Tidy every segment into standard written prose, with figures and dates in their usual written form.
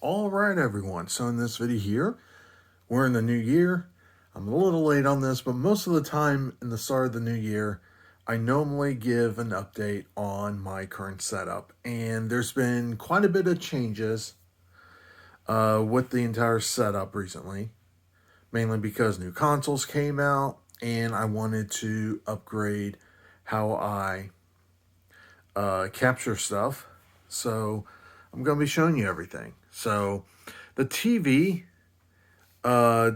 All right, everyone. So in this video here, we're in the new year. I'm a little late on this, but most of the time in the start of the new year, I normally give an update on my current setup. And there's been quite a bit of changes with the entire setup recently, mainly because new consoles came out and I wanted to upgrade how I capture stuff. So I'm going to be showing you everything. So the TV uh,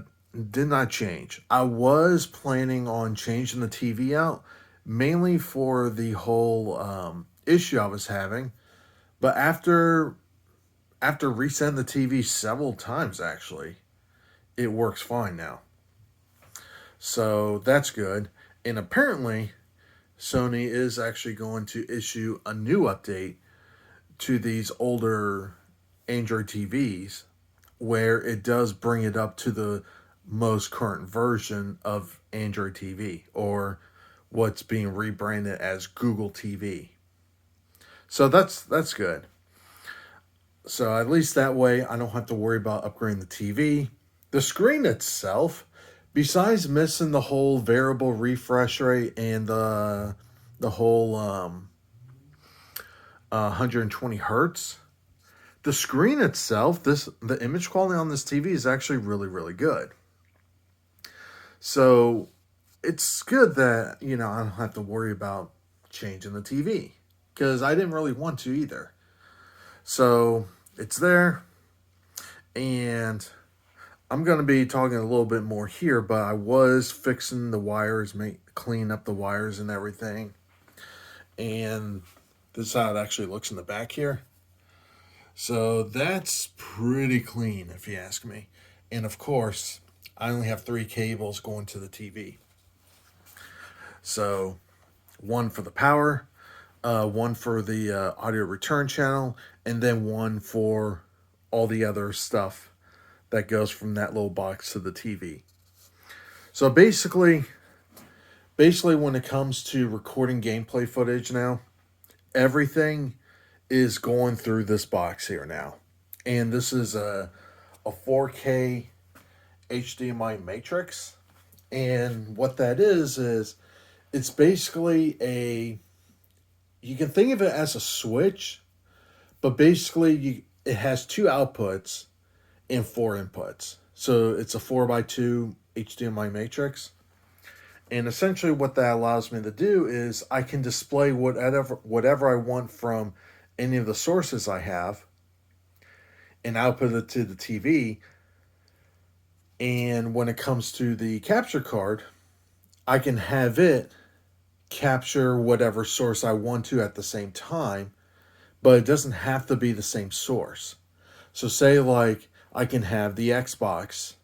did not change. I was planning on changing the TV out, mainly for the whole issue I was having. But after resetting the TV several times, actually, it works fine now. So that's good. And apparently, Sony is actually going to issue a new update to these older Android TVs where it does bring it up to the most current version of Android TV, or what's being rebranded as Google TV. So that's good. So at least that way I don't have to worry about upgrading the TV. The screen itself, besides missing the whole variable refresh rate and the whole 120 hertz, the screen itself, the image quality on this TV is actually really good. So it's good that I don't have to worry about changing the TV because I didn't really want to either. So it's there, and I'm going to be talking a little bit more here, but I was fixing the wires, cleaning up the wires and everything. And this is how it actually looks in the back here. So that's pretty clean, if you ask me. And of course, I only have 3 cables going to the TV. So one for the power, one for the audio return channel, and then one for all the other stuff that goes from that little box to the TV. So basically when it comes to recording gameplay footage now, everything is going through this box here now. And this is a 4K HDMI matrix. And what that is it's basically you can think of it as a switch, but basically it has 2 outputs and 4 inputs. So it's a 4x2 HDMI matrix. And essentially what that allows me to do is I can display whatever I want from any of the sources I have and output it to the TV. And when it comes to the capture card, I can have it capture whatever source I want to at the same time, but it doesn't have to be the same source. So say like I can have the Xbox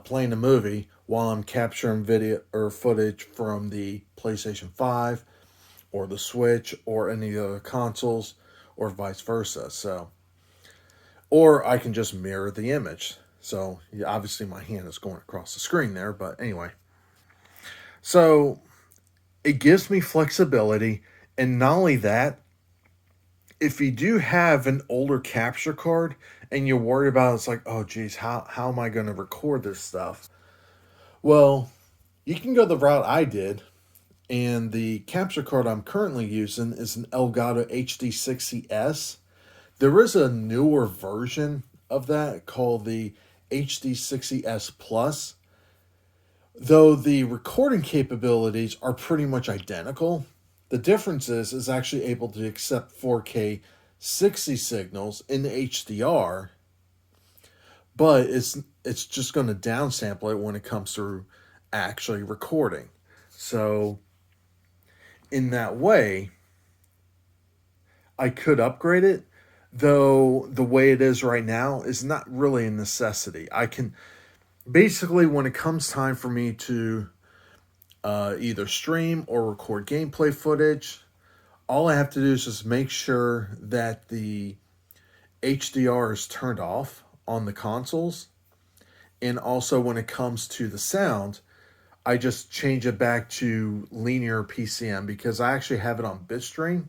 playing a movie while I'm capturing video or footage from the PlayStation 5 or the Switch or any other consoles, or vice versa. So, or I can just mirror the image. So yeah, obviously my hand is going across the screen there, but anyway. So it gives me flexibility, and not only that, if you do have an older capture card and you're worried about it's like, oh geez, how am I going to record this stuff? Well, you can go the route I did, and the capture card I'm currently using is an Elgato HD60S. There is a newer version of that called the HD60S Plus, though the recording capabilities are pretty much identical. The difference is actually able to accept 4K 60 signals in HDR, but it's just going to downsample it when it comes to actually recording. So in that way, I could upgrade it, though the way it is right now is not really a necessity. I can basically, when it comes time for me to either stream or record gameplay footage, all I have to do is just make sure that the HDR is turned off on the consoles. And also when it comes to the sound, I just change it back to linear PCM because I actually have it on Bitstream,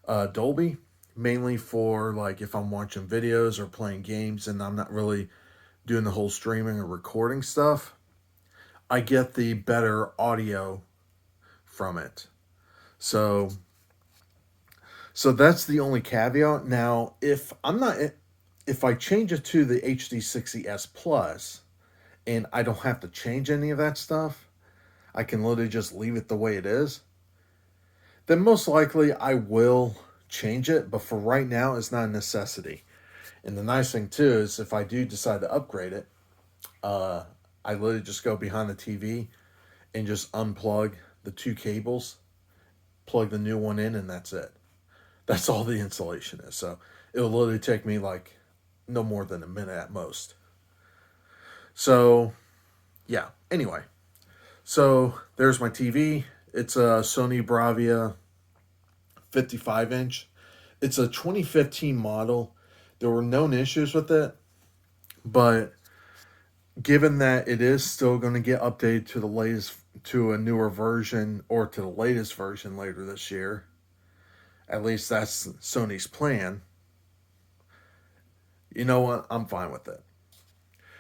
Dolby, mainly for like if I'm watching videos or playing games and I'm not really doing the whole streaming or recording stuff, I get the better audio from it. So so that's the only caveat. Now, if I change it to the HD60S Plus and I don't have to change any of that stuff, I can literally just leave it the way it is, then most likely I will change it, but for right now it's not a necessity. And the nice thing too is if I do decide to upgrade it, uh I literally just go behind the TV and just unplug the two cables, plug the new one in, and that's it. That's all the installation is. So it'll literally take me like no more than a minute at most. So yeah. Anyway, so there's my TV. It's a Sony Bravia 55-inch. It's a 2015 model. There were known issues with it, but given that it is still going to get updated to the latest, to a newer version or to the latest version later this year, at least that's Sony's plan. You know what? I'm fine with it.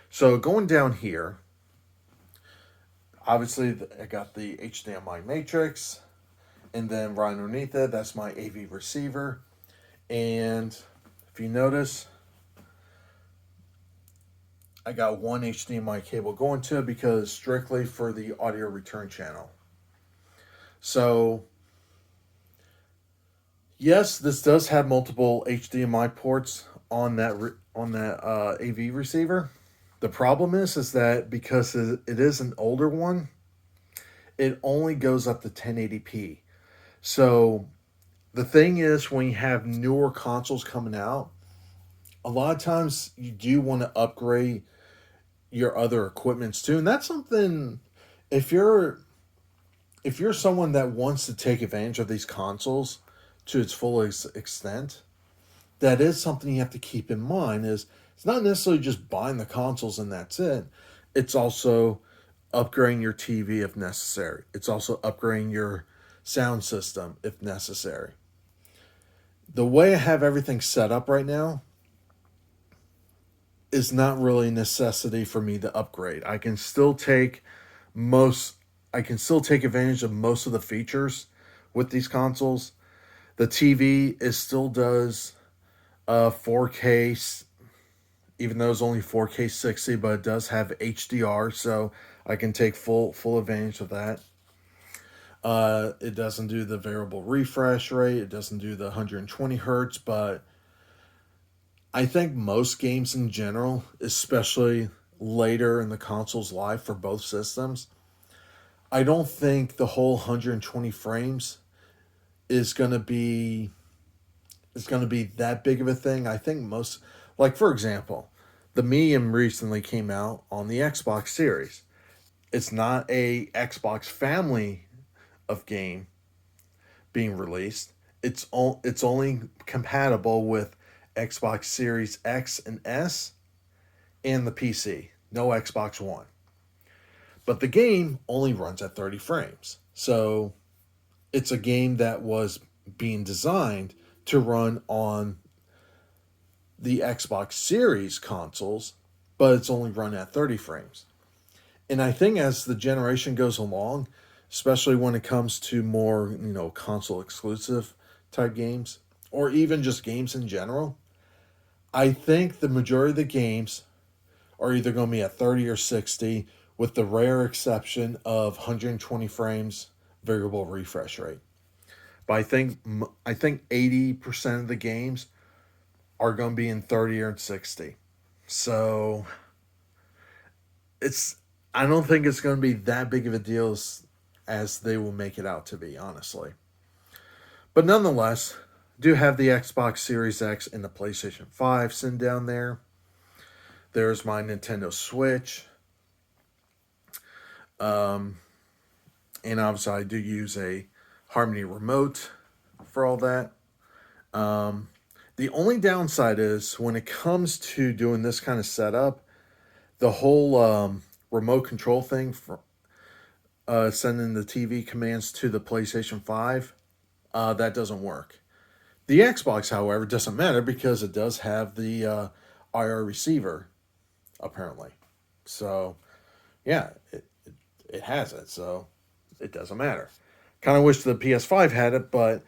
So going down here, obviously I got the HDMI matrix, and then right underneath it, that's my AV receiver. And if you notice, I got one HDMI cable going to it because strictly for the audio return channel. So yes, this does have multiple HDMI ports on that AV receiver. The problem is that because it is an older one, it only goes up to 1080p. So the thing is, when you have newer consoles coming out, a lot of times you do want to upgrade your other equipments too, and that's something. If you're if you're someone that wants to take advantage of these consoles to its full extent, that is something you have to keep in mind. Is it's not necessarily just buying the consoles and that's it. It's also upgrading your TV if necessary. It's also upgrading your sound system if necessary. The way I have everything set up right now is not really a necessity for me to upgrade. Most I can still take advantage of most of the features with these consoles. The TV is still does 4K, even though it's only 4K 60, but it does have HDR, so I can take full advantage of that. It doesn't do the variable refresh rate. It doesn't do the 120 hertz, but I think most games in general, especially later in the console's life for both systems, I don't think the whole 120 frames is going to be that big of a thing. I think most, like for example, the Medium recently came out on the Xbox Series. It's not a Xbox family of game being released. It's only compatible with Xbox Series X and S and the PC. No Xbox One. But the game only runs at 30 frames. So it's a game that was being designed to run on the Xbox Series consoles, but it's only run at 30 frames. And I think as the generation goes along, especially when it comes to more, console exclusive type games, or even just games in general, I think the majority of the games are either going to be at 30 or 60, with the rare exception of 120 frames variable refresh rate. But I think 80% of the games are going to be in 30 or 60. So it's I don't think it's going to be that big of a deal as they will make it out to be, honestly. But nonetheless, do have the Xbox Series X and the PlayStation 5 sitting down there. There's my Nintendo Switch. And obviously I do use a Harmony remote for all that. The only downside is when it comes to doing this kind of setup, the whole remote control thing for sending the TV commands to the PlayStation 5, that doesn't work. The Xbox, however, doesn't matter because it does have the IR receiver, apparently. So, yeah, it has it. So, it doesn't matter. Kind of wish the PS5 had it, but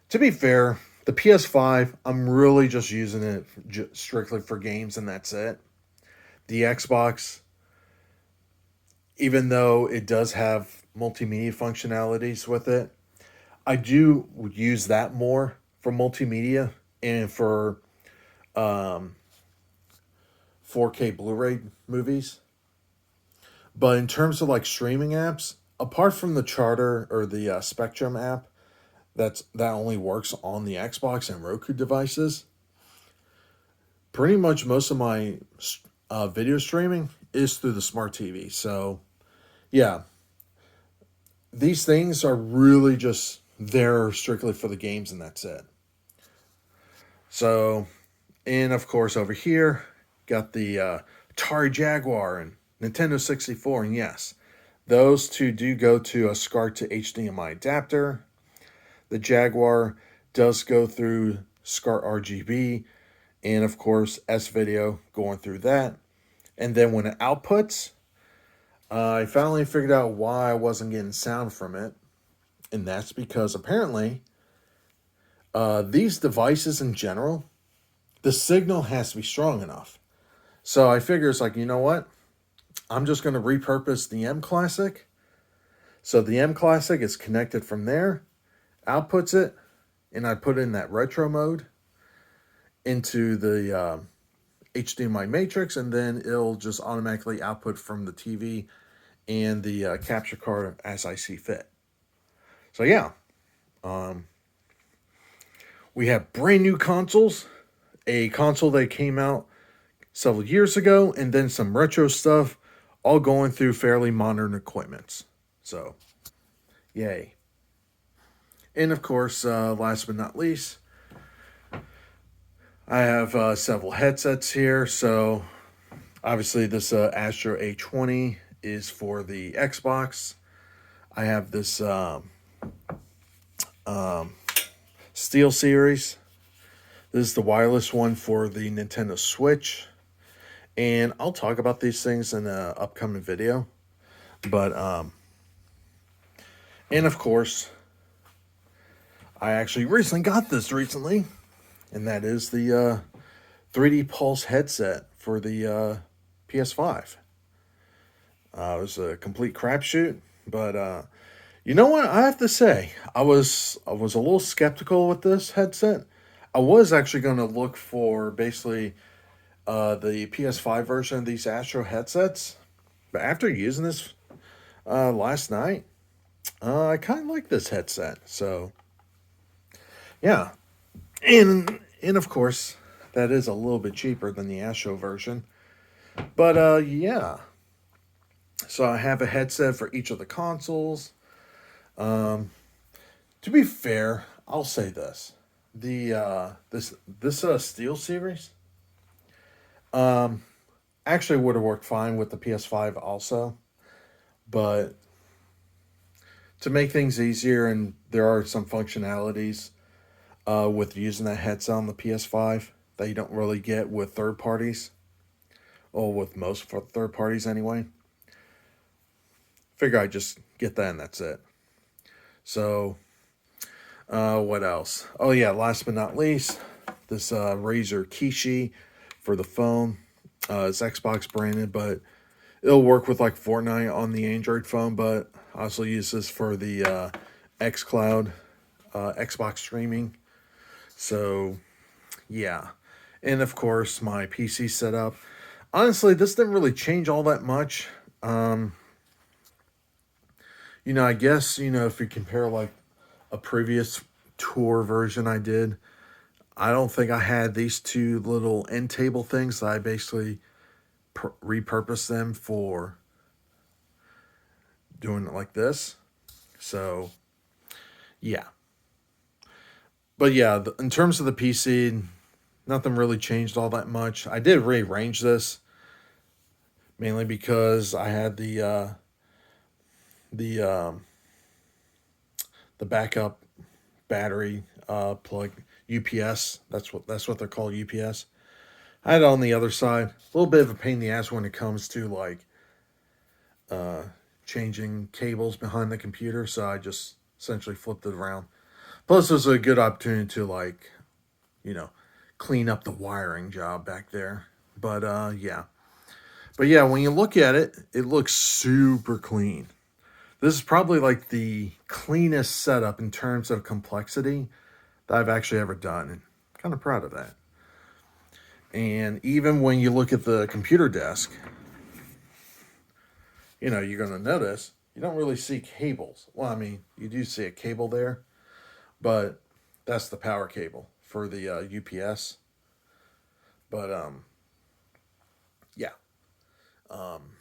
to be fair, the PS5, I'm really just using it strictly for games, and that's it. The Xbox, even though it does have multimedia functionalities with it, I do use that more for multimedia and for um, 4K Blu-ray movies. But in terms of like streaming apps, apart from the Charter or the Spectrum app, that only works on the Xbox and Roku devices. Pretty much most of my video streaming is through the smart TV. So yeah, these things are really just there strictly for the games, and that's it. So, and of course over here, got the Atari Jaguar and Nintendo 64, and yes, those two do go to a SCART to HDMI adapter. The Jaguar does go through SCART RGB, and of course S video going through that. And then when it outputs, I finally figured out why I wasn't getting sound from it, and that's because apparently these devices in general, the signal has to be strong enough. So I figure it's like, you know what? I'm just going to repurpose the M Classic. So the M Classic is connected from there, outputs it, and I put in that retro mode into the HDMI matrix, and then it'll just automatically output from the TV and the capture card as I see fit. So yeah, we have brand new consoles, a console that came out several years ago, and then some retro stuff, all going through fairly modern equipments. So, yay. And of course, last but not least, I have several headsets here. So, obviously, this Astro A20 is for the Xbox. I have this Steel Series. This is the wireless one for the Nintendo Switch. And I'll talk about these things in an upcoming video. But, and of course, I actually recently got this recently. And that is the 3D Pulse headset for the PS5. It was a complete crapshoot. But, you know what? I have to say, I was a little skeptical with this headset. I was actually going to look for basically the PS5 version of these Astro headsets. But after using this last night, I kind of like this headset. So, yeah. And of course, that is a little bit cheaper than the Astro version. But, yeah. So I have a headset for each of the consoles. To be fair, I'll say this. This Steel series actually would have worked fine with the PS5 also, but to make things easier, and there are some functionalities with using that headset on the PS5 that you don't really get with third parties, or with most third parties anyway. Figure I'd just get that and that's it. So, what else? Oh yeah, last but not least, this Razer Kishi for the phone. It's Xbox branded, but it'll work with like Fortnite on the Android phone. But I also use this for the xCloud, Xbox streaming. So yeah, and of course my PC setup. Honestly, this didn't really change all that much. I guess if you compare like a previous tour version I did, I don't think I had these two little end table things. I basically repurposed them for doing it like this. So, yeah. But yeah, in terms of the PC, nothing really changed all that much. I did rearrange this mainly because I had the the backup battery plug, UPS. That's what they're called, UPS. I had it on the other side. A little bit of a pain in the ass when it comes to like uh, changing cables behind the computer, so I just essentially flipped it around. Plus, it was a good opportunity to like, you know, clean up the wiring job back there. But yeah. But yeah, when you look at it, it looks super clean. This is probably like the cleanest setup in terms of complexity that I've actually ever done. And I'm kind of proud of that. And even when you look at the computer desk, you're going to notice you don't really see cables. Well, I mean, you do see a cable there, but that's the power cable for the UPS. But yeah, um,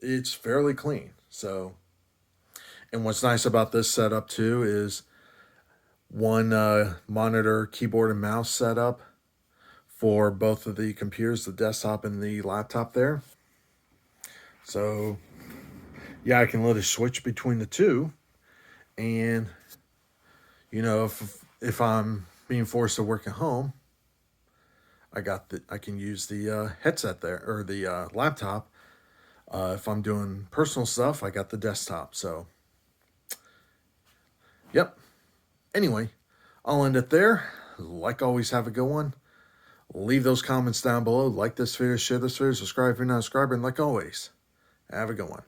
it's fairly clean. So, and what's nice about this setup too is one monitor, keyboard, and mouse setup for both of the computers, the desktop and the laptop there. So, yeah, I can literally switch between the two. And, if I'm being forced to work at home, I can use the headset there or the laptop. If I'm doing personal stuff, I got the desktop. So, yep. Anyway, I'll end it there. Like always, have a good one. Leave those comments down below. Like this video, share this video, subscribe if you're not a subscriber, and like always, have a good one.